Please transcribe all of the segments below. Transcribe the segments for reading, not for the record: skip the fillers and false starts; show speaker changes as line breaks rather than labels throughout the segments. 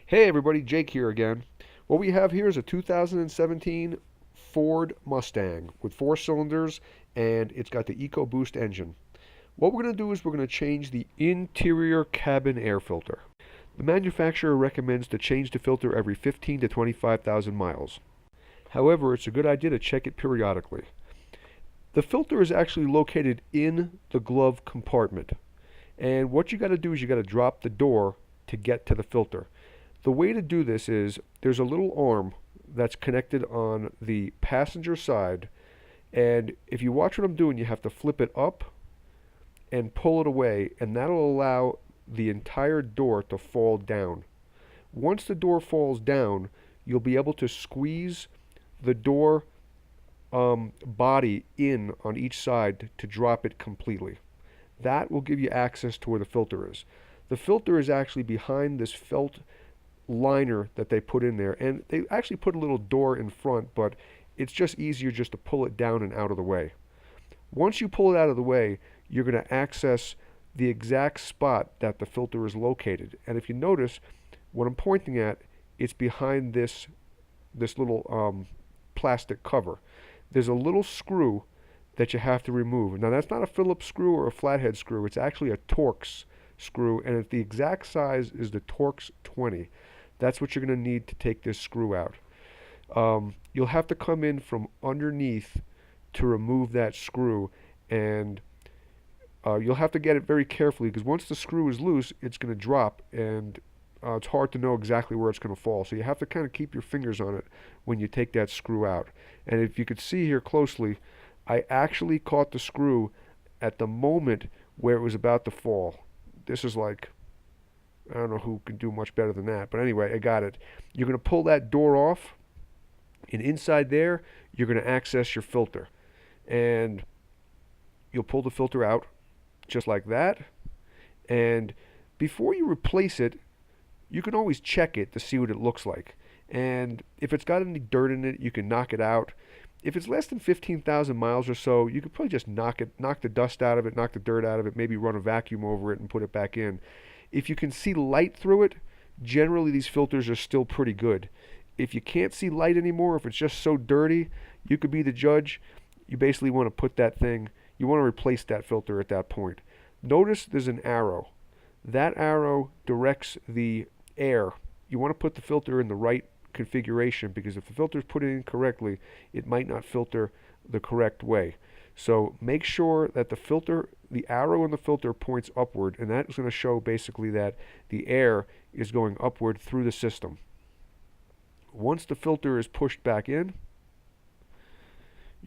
Hey everybody, Jake here again. What we have here is a 2017 Ford Mustang with 4 cylinders, and it's got the EcoBoost engine. What we're going to do is we're going to change the interior cabin air filter. The manufacturer recommends to change the filter every 15 to 25,000 miles. However, it's a good idea to check it periodically. The filter is actually located in the glove compartment, and what you got to do is you got to drop the door to get to the filter. The way to do this is there's a little arm that's connected on the passenger side, and if you watch what I'm doing, you have to flip it up and pull it away, and that'll allow the entire door to fall down. Once the door falls down, you'll be able to squeeze the door body in on each side to drop it completely. That will give you access to where the filter is. The filter is actually behind this felt liner that they put in there, and they actually put a little door in front, but it's just easier just to pull it down and out of the way. Once you pull it out of the way, you're going to access the exact spot that the filter is located. And if you notice, what I'm pointing at, it's behind this little plastic cover. There's a little screw that you have to remove. Now that's not a Phillips screw or a flathead screw, it's actually a Torx screw, and the exact size is the Torx 20. That's what you're going to need to take this screw out. You'll have to come in from underneath to remove that screw, and you'll have to get it very carefully, because once the screw is loose, it's going to drop, and it's hard to know exactly where it's going to fall. So you have to kind of keep your fingers on it when you take that screw out. And if you could see here closely, I actually caught the screw at the moment where it was about to fall. This is like, I don't know who can do much better than that, but anyway, I got it. You're going to pull that door off, and inside there, you're going to access your filter. And you'll pull the filter out just like that. And before you replace it, you can always check it to see what it looks like. And if it's got any dirt in it, you can knock it out. If it's less than 15,000 miles or so, you could probably just knock the dust out of it, knock the dirt out of it, maybe run a vacuum over it and put it back in. If you can see light through it, generally these filters are still pretty good. If you can't see light anymore, if it's just so dirty, you could be the judge. You basically want to put that thing, you want to replace that filter at that point. Notice there's an arrow. That arrow directs the air. You want to put the filter in the right configuration, because if the filter is put in correctly, it might not filter the correct way. So make sure that the arrow in the filter points upward, and that is going to show basically that the air is going upward through the system. Once the filter is pushed back in,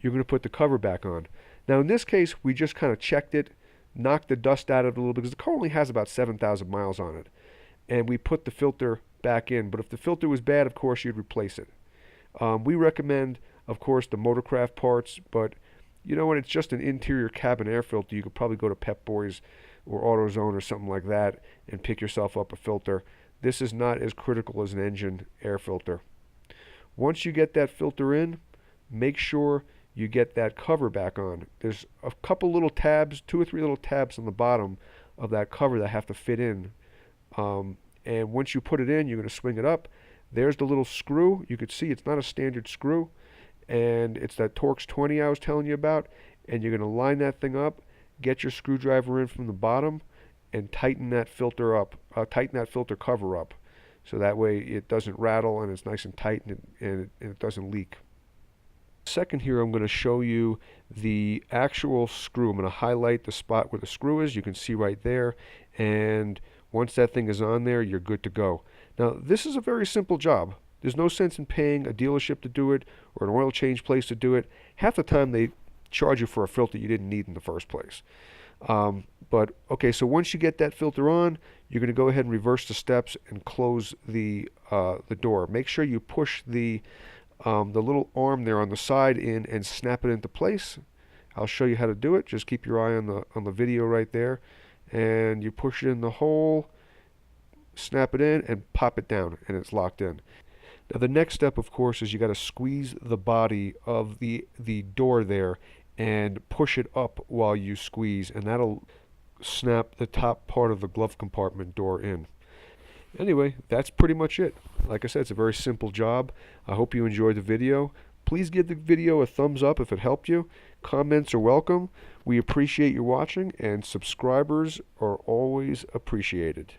you're going to put the cover back on. Now in this case, we just kind of checked it, knocked the dust out of it a little bit, because the car only has about 7,000 miles on it. And we put the filter back in. But if the filter was bad, of course, you'd replace it. We recommend, of course, the Motorcraft parts, but you know what? It's just an interior cabin air filter. You could probably go to Pep Boys or AutoZone or something like that and pick yourself up a filter. This is not as critical as an engine air filter. Once you get that filter in, make sure you get that cover back on. There's a couple little tabs, 2 or 3 little tabs on the bottom of that cover that have to fit in. And once you put it in, you're going to swing it up. There's the little screw. You could see it's not a standard screw, and it's that Torx 20 I was telling you about. And you're going to line that thing up, get your screwdriver in from the bottom, and tighten that filter up. Tighten that filter cover up, so that way it doesn't rattle and it's nice and tight, and it doesn't leak. Second here, I'm going to show you the actual screw. I'm going to highlight the spot where the screw is. You can see right there, and once that thing is on there, you're good to go. Now, this is a very simple job. There's no sense in paying a dealership to do it or an oil change place to do it. Half the time they charge you for a filter you didn't need in the first place. But okay, so once you get that filter on, you're going to go ahead and reverse the steps and close the door. Make sure you push the little arm there on the side in and snap it into place. I'll show you how to do it. Just keep your eye on the video right there. And you push it in the hole, snap it in, and pop it down, and it's locked in. Now the next step, of course, is you got to squeeze the body of the door there and push it up while you squeeze, and that'll snap the top part of the glove compartment door in. Anyway, that's pretty much it. Like I said, it's a very simple job. I hope you enjoyed the video. Please give the video a thumbs up if it helped you. Comments are welcome. We appreciate you watching, and subscribers are always appreciated.